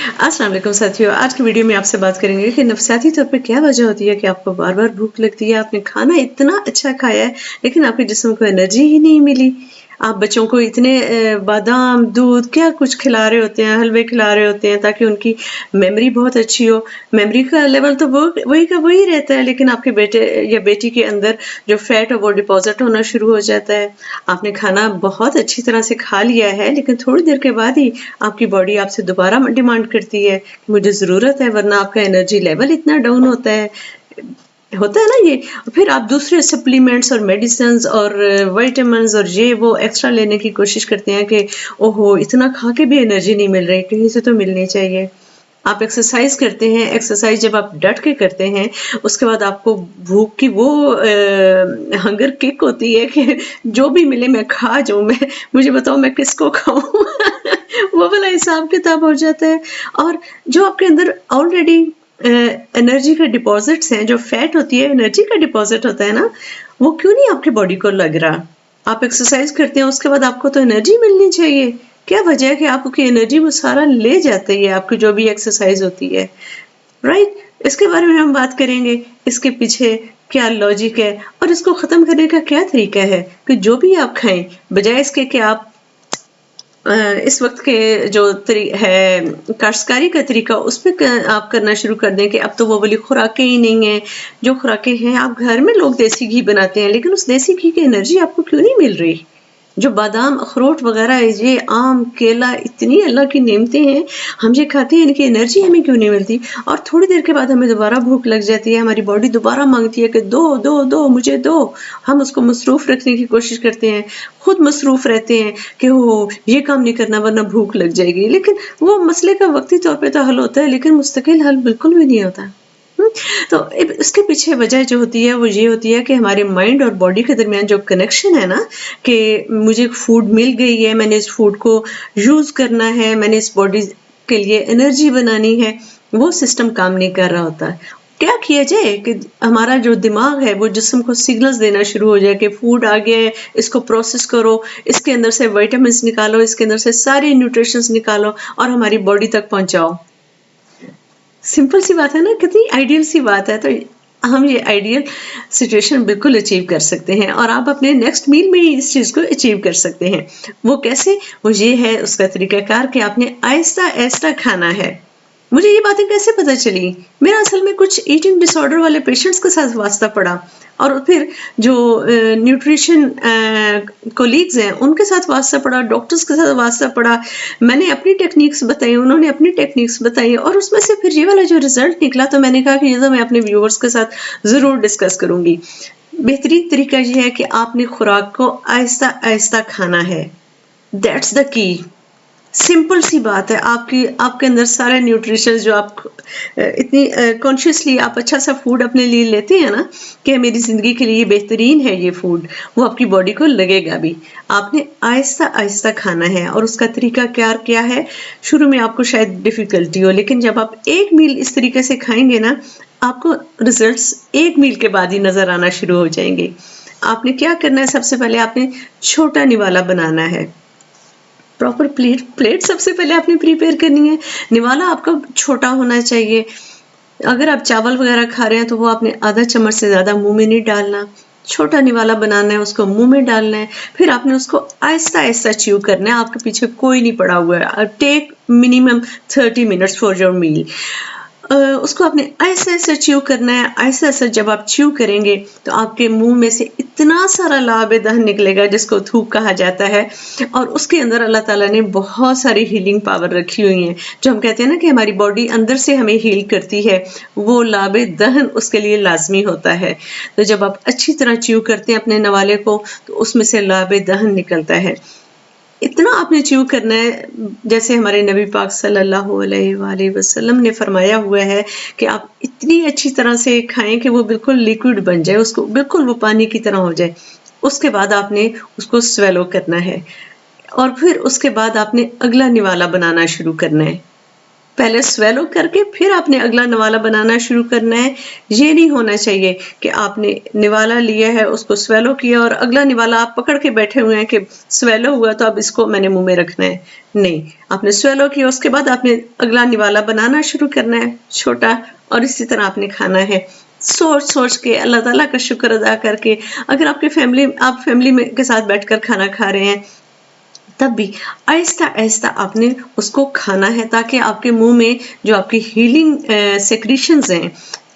अस्सलाम वालेकुम साथियों, आज की वीडियो में आपसे बात करेंगे कि नफसियाती तौर पे क्या वजह होती है कि आपको बार-बार भूख लगती है, आपने खाना इतना अच्छा खाया है, लेकिन आपके जिस्म को एनर्जी ही नहीं मिली। आप बच्चों को इतने बादाम, दूध क्या कुछ खिला रहे होते हैं, हलवे खिला रहे होते हैं ताकि उनकी मेमोरी बहुत अच्छी हो। मेमोरी का लेवल तो वो वही का वही रहता है, लेकिन आपके बेटे या बेटी के अंदर जो फैट है वो डिपॉज़िट होना शुरू हो जाता है। आपने खाना बहुत अच्छी तरह से खा लिया है, लेकिन थोड़ी देर के बाद ही आपकी बॉडी आपसे दोबारा डिमांड करती है कि मुझे ज़रूरत है, वरना आपका एनर्जी लेवल इतना डाउन होता है ना ये। फिर आप दूसरे सप्लीमेंट्स और मेडिसिन्स और विटामिन्स और ये वो एक्स्ट्रा लेने की कोशिश करते हैं कि ओहो इतना खा के भी एनर्जी नहीं मिल रही, कहीं से तो मिलनी चाहिए। आप एक्सरसाइज करते हैं, एक्सरसाइज जब आप डट के करते हैं, उसके बाद आपको भूख की वो हंगर किक होती है कि जो भी मिले मैं खा जाऊँ, मैं मुझे बताओ मैं किसको खाऊँ। वो वाला हिसाब किताब हो जाता है। और जो आपके अंदर ऑलरेडी एनर्जी का डिपॉजिट्स हैं, जो फैट होती है एनर्जी का डिपॉजिट होता है ना, वो क्यों नहीं आपके बॉडी को लग रहा। आप एक्सरसाइज करते हैं, उसके बाद आपको तो एनर्जी मिलनी चाहिए। क्या वजह है कि आपकी एनर्जी वो सारा ले जाती है, आपकी जो भी एक्सरसाइज होती है, राइट। इसके बारे में हम बात करेंगे, इसके पीछे क्या लॉजिक है और इसको ख़त्म करने का क्या तरीका है कि जो भी आप खाएं, बजाय इसके कि आप इस वक्त के जो है काश्तकारी का तरीका उस पे आप करना शुरू कर दें कि अब तो वो वाली खुराकें ही नहीं हैं। जो खुराकें हैं, आप घर में लोग देसी घी बनाते हैं, लेकिन उस देसी घी की एनर्जी आपको क्यों नहीं मिल रही। जो बादाम अखरोट वगैरह है, ये आम केला इतनी अल्लाह की नेमतें हैं, हम ये खाते हैं, इनकी एनर्जी हमें क्यों नहीं मिलती। और थोड़ी देर के बाद हमें दोबारा भूख लग जाती है, हमारी बॉडी दोबारा मांगती है कि दो दो दो मुझे दो। हम उसको मसरूफ रखने की कोशिश करते हैं, खुद मसरूफ रहते हैं कि हो ये काम नहीं करना वरना भूख लग जाएगी, लेकिन वो मसले का वक्ती तौर पे तो हल होता है, लेकिन मुस्तकिल हल बिल्कुल भी नहीं होता। तो इसके पीछे वजह जो होती है वो ये होती है कि हमारे माइंड और बॉडी के दरमियान जो कनेक्शन है ना, कि मुझे फूड मिल गई है, मैंने इस फूड को यूज करना है, मैंने इस बॉडी के लिए एनर्जी बनानी है, वो सिस्टम काम नहीं कर रहा होता है। क्या किया जाए कि हमारा जो दिमाग है वो जिस्म को सिग्नल्स देना शुरू हो जाए कि फूड आ गया है, इसको प्रोसेस करो, इसके अंदर से विटामिन निकालो, इसके अंदर से सारे न्यूट्रिशंस निकालो और हमारी बॉडी तक पहुंचाओ। सिंपल सी बात है ना, कितनी आइडियल सी बात है। तो हम ये आइडियल सिचुएशन बिल्कुल अचीव कर सकते हैं और आप अपने नेक्स्ट मील में ही इस चीज़ को अचीव कर सकते हैं। वो कैसे, वो ये है उसका तरीकाकार कि आपने आहिस्ता आहिस्ता खाना है। मुझे ये बातें कैसे पता चली, मेरा असल में कुछ ईटिंग डिसऑर्डर वाले पेशेंट्स के साथ वास्ता पड़ा और फिर जो न्यूट्रिशन कोलीग्स हैं उनके साथ वास्ता पड़ा, डॉक्टर्स के साथ वास्ता पड़ा। मैंने अपनी टेक्निक्स बताई, उन्होंने अपनी टेक्निक्स बताई और उसमें से फिर ये वाला जो रिजल्ट निकला, तो मैंने कहा कि ये तो मैं अपने व्यूअर्स के साथ ज़रूर डिस्कस करूँगी। बेहतरीन तरीका ये है कि आपने खुराक को आहिस्ता आहिस्ता खाना है। That's the key. सिंपल सी बात है, आपके अंदर सारे न्यूट्रिशन जो आप इतनी कॉन्शियसली आप अच्छा सा फूड अपने लिए लेते हैं ना कि मेरी ज़िंदगी के लिए बेहतरीन है ये फूड, वो आपकी बॉडी को लगेगा भी। आपने आहिस्ता आहिस्ता खाना है और उसका तरीका क्या है। शुरू में आपको शायद डिफ़िकल्टी हो, लेकिन जब आप एक मील इस तरीके से खाएंगे ना, आपको रिजल्ट्स एक मील के बाद ही नज़र आना शुरू हो जाएंगे। आपने क्या करना है, सबसे पहले आपने छोटा निवाला बनाना है। प्रॉपर प्लेट सबसे पहले आपने प्रिपेयर करनी है। निवाला आपका छोटा होना चाहिए। अगर आप चावल वगैरह खा रहे हैं तो वो आपने आधा चम्मच से ज़्यादा मुंह में नहीं डालना। छोटा निवाला बनाना है, उसको मुंह में डालना है, फिर आपने उसको आहिस्ता आहिस्ता च्यू करना है। आपके पीछे कोई नहीं पड़ा हुआ है। Take minimum 30 minutes for your meal. उसको आपने ऐसे ऐसे च्यू करना है। ऐसे ऐसे जब आप च्यू करेंगे तो आपके मुंह में से इतना सारा लाभ दहन निकलेगा जिसको थूक कहा जाता है, और उसके अंदर अल्लाह ताला ने बहुत सारी हीलिंग पावर रखी हुई है। जो हम कहते हैं ना कि हमारी बॉडी अंदर से हमें हील करती है, वो लाभ दहन उसके लिए लाजमी होता है। तो जब आप अच्छी तरह च्यू करते हैं अपने नवाले को, तो उसमें से लाभ दहन निकलता है। इतना आपने च्यू करना है जैसे हमारे नबी पाक सल्लल्लाहु अलैहि वसल्लम ने फरमाया हुआ है कि आप इतनी अच्छी तरह से खाएं कि वो बिल्कुल लिक्विड बन जाए, उसको बिल्कुल वो पानी की तरह हो जाए। उसके बाद आपने उसको स्वेलो करना है और फिर उसके बाद आपने अगला निवाला बनाना शुरू करना है। پہلے سویلو کر کے پھر آپ نے اگلا نوالا بنانا شروع کرنا ہے. یہ نہیں ہونا چاہیے کہ آپ نے نوالا لیا ہے اس کو سویلو کیا اور اگلا نوالا آپ پکڑ کے بیٹھے ہوئے ہیں کہ سویلو ہوا تو اب اس کو میں نے منہ میں رکھنا ہے. نہیں، آپ نے سویلو کیا اس کے بعد آپ نے اگلا نوالا بنانا شروع کرنا ہے چھوٹا، اور اسی طرح آپ نے کھانا ہے سوچ سوچ کے، اللہ تعالیٰ کا شکر ادا کر کے. اگر آپ فیملی میں کے ساتھ بیٹھ کر کھانا کھا رہے ہیں تب بھی آہستہ آہستہ آپ نے اس کو کھانا ہے تاکہ آپ کے منہ میں جو آپ کی ہیلنگ سیکریشنز ہیں،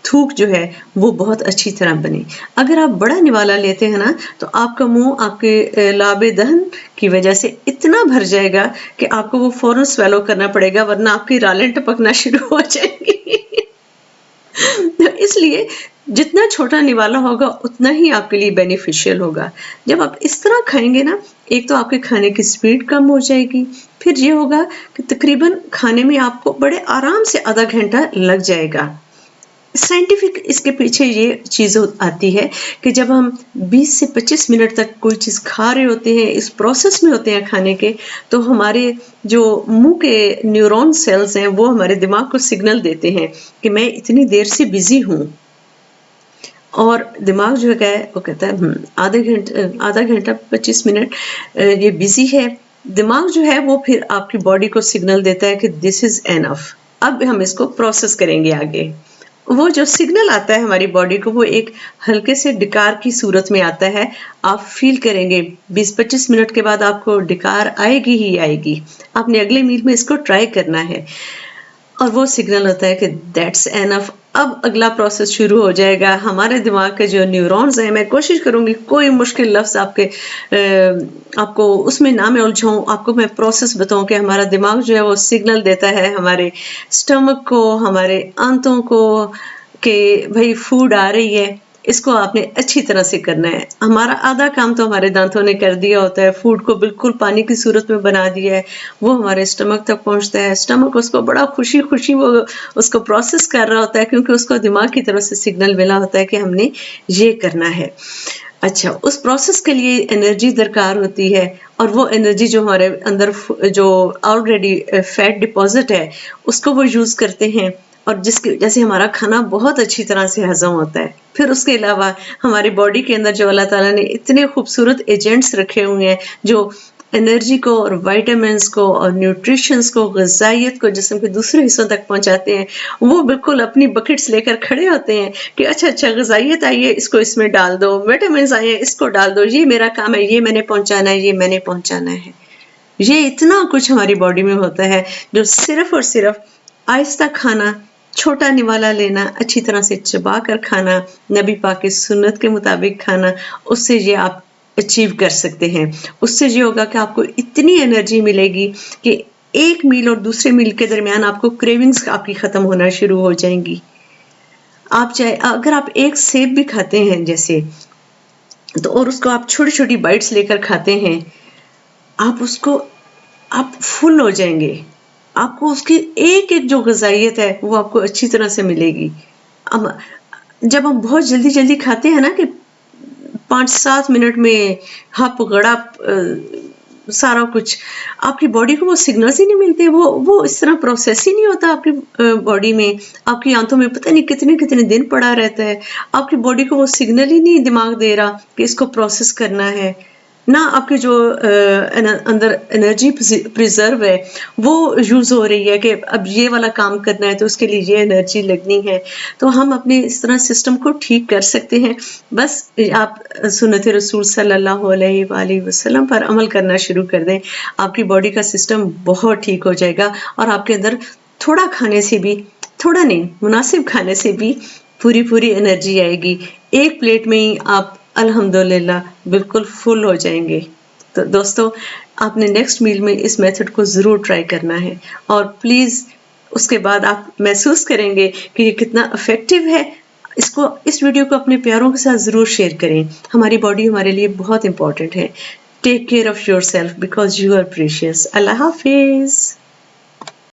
تھوک جو ہے وہ بہت اچھی طرح بنے. اگر آپ بڑا نوالا لیتے ہیں نا تو آپ کا منہ آپ کے لاب دہن کی وجہ سے اتنا بھر جائے گا کہ آپ کو وہ فوراً سویلو کرنا پڑے گا، ورنہ آپ کی رالیں ٹپکنا شروع ہو جائیں گی. تو اس لیے جتنا چھوٹا نوالا ہوگا اتنا ہی آپ کے لیے بینیفیشیل ہوگا. جب آپ اس طرح کھائیں گے نا، ایک تو آپ کے کھانے کی سپیڈ کم ہو جائے گی، پھر یہ ہوگا کہ تقریباً کھانے میں آپ کو بڑے آرام سے آدھا گھنٹہ لگ جائے گا. سائنٹیفک اس کے پیچھے یہ چیز آتی ہے کہ جب ہم 20 سے 25 منٹ تک کوئی چیز کھا رہے ہوتے ہیں، اس پروسیس میں ہوتے ہیں کھانے کے، تو ہمارے جو منہ کے نیورون سیلز ہیں وہ ہمارے دماغ کو سگنل دیتے ہیں کہ میں اتنی دیر سے بزی ہوں. اور دماغ جو ہے وہ کہتا ہے آدھا گھنٹہ 25 منٹ یہ بزی ہے. دماغ جو ہے وہ پھر آپ کی باڈی کو سگنل دیتا ہے کہ دس از اینف، اب ہم اس کو پروسیس کریں گے آگے. وہ جو سگنل آتا ہے ہماری باڈی کو وہ ایک ہلکے سے ڈکار کی صورت میں آتا ہے. آپ فیل کریں گے 20-25 منٹ کے بعد آپ کو ڈکار آئے گی ہی آئے گی. آپ نے اگلے میل میں اس کو ٹرائی کرنا ہے اور وہ سگنل ہوتا ہے کہ دیٹس اینف. اب اگلا پروسیس شروع ہو جائے گا. ہمارے دماغ کے جو نیورونز ہیں، میں کوشش کروں گی کوئی مشکل لفظ آپ کو اس میں نہ میں الجھاؤں، آپ کو میں پروسیس بتاؤں کہ ہمارا دماغ جو ہے وہ سگنل دیتا ہے ہمارے سٹمک کو، ہمارے آنتوں کو کہ بھئی فوڈ آ رہی ہے. اس کو آپ نے اچھی طرح سے کرنا ہے. ہمارا آدھا کام تو ہمارے دانتوں نے کر دیا ہوتا ہے، فوڈ کو بالکل پانی کی صورت میں بنا دیا ہے، وہ ہمارے سٹمک تک پہنچتا ہے. سٹمک اس کو بڑا خوشی وہ اس کو پروسیس کر رہا ہوتا ہے کیونکہ اس کو دماغ کی طرف سے سگنل ملا ہوتا ہے کہ ہم نے یہ کرنا ہے. اچھا، اس پروسیس کے لیے انرجی درکار ہوتی ہے، اور وہ انرجی جو ہمارے اندر جو آلریڈی فیٹ ڈپازٹ ہے اس کو وہ یوز کرتے ہیں، اور جس کی وجہ سے ہمارا کھانا بہت اچھی طرح سے ہضم ہوتا ہے. پھر اس کے علاوہ ہماری باڈی کے اندر جو اللہ تعالیٰ نے اتنے خوبصورت ایجنٹس رکھے ہوئے ہیں جو انرجی کو اور وائٹامنس کو اور نیوٹریشنس کو، غذائیت کو جسم کے دوسرے حصوں تک پہنچاتے ہیں، وہ بالکل اپنی بکٹس لے کر کھڑے ہوتے ہیں کہ اچھا غذائیت آئی ہے، اس کو اس میں ڈال دو، وائٹامنس آئے ہیں، اس کو ڈال دو، یہ میرا کام ہے، یہ میں نے پہنچانا ہے، یہ میں نے پہنچانا ہے. یہ اتنا کچھ ہماری باڈی میں ہوتا ہے جو صرف اور صرف آہستہ کھانا، چھوٹا نوالا لینا، اچھی طرح سے چبا کر کھانا، نبی پاک کی سنت کے مطابق کھانا، اس سے یہ آپ اچیو کر سکتے ہیں. اس سے یہ ہوگا کہ آپ کو اتنی انرجی ملے گی کہ ایک میل اور دوسرے میل کے درمیان آپ کو کریونگز آپ کی ختم ہونا شروع ہو جائیں گی. اگر آپ ایک سیب بھی کھاتے ہیں جیسے، تو اور اس کو آپ چھوٹی چھوٹی بائٹس لے کر کھاتے ہیں، آپ فل ہو جائیں گے. آپ کو اس کی ایک جو غذائیت ہے وہ آپ کو اچھی طرح سے ملے گی. جب ہم بہت جلدی کھاتے ہیں نا کہ 5-7 منٹ میں ہپ گڑپ سارا کچھ، آپ کی باڈی کو وہ سگنلز ہی نہیں ملتے، وہ اس طرح پروسیس ہی نہیں ہوتا آپ کی باڈی میں. آپ کی آنتوں میں پتہ نہیں کتنے دن پڑا رہتا ہے. آپ کی باڈی کو وہ سگنل ہی نہیں دماغ دے رہا کہ اس کو پروسیس کرنا ہے. نہ آپ کے جو اندر انرجی پریزرو ہے وہ یوز ہو رہی ہے کہ اب یہ والا کام کرنا ہے تو اس کے لیے یہ انرجی لگنی ہے. تو ہم اپنے اس طرح سسٹم کو ٹھیک کر سکتے ہیں. بس آپ سنت رسول صلی اللہ علیہ وآلہ وسلم پر عمل کرنا شروع کر دیں، آپ کی باڈی کا سسٹم بہت ٹھیک ہو جائے گا، اور آپ کے اندر تھوڑا کھانے سے بھی، تھوڑا نہیں، مناسب کھانے سے بھی پوری انرجی آئے گی. ایک پلیٹ میں ہی آپ الحمدللہ بالکل فل ہو جائیں گے. تو دوستو، آپ نے نیکسٹ میل میں اس میتھڈ کو ضرور ٹرائی کرنا ہے، اور پلیز اس کے بعد آپ محسوس کریں گے کہ یہ کتنا افیکٹو ہے. اس ویڈیو کو اپنے پیاروں کے ساتھ ضرور شیئر کریں. ہماری باڈی ہمارے لیے بہت امپورٹنٹ ہے. Take care of yourself because you are precious. اللہ حافظ.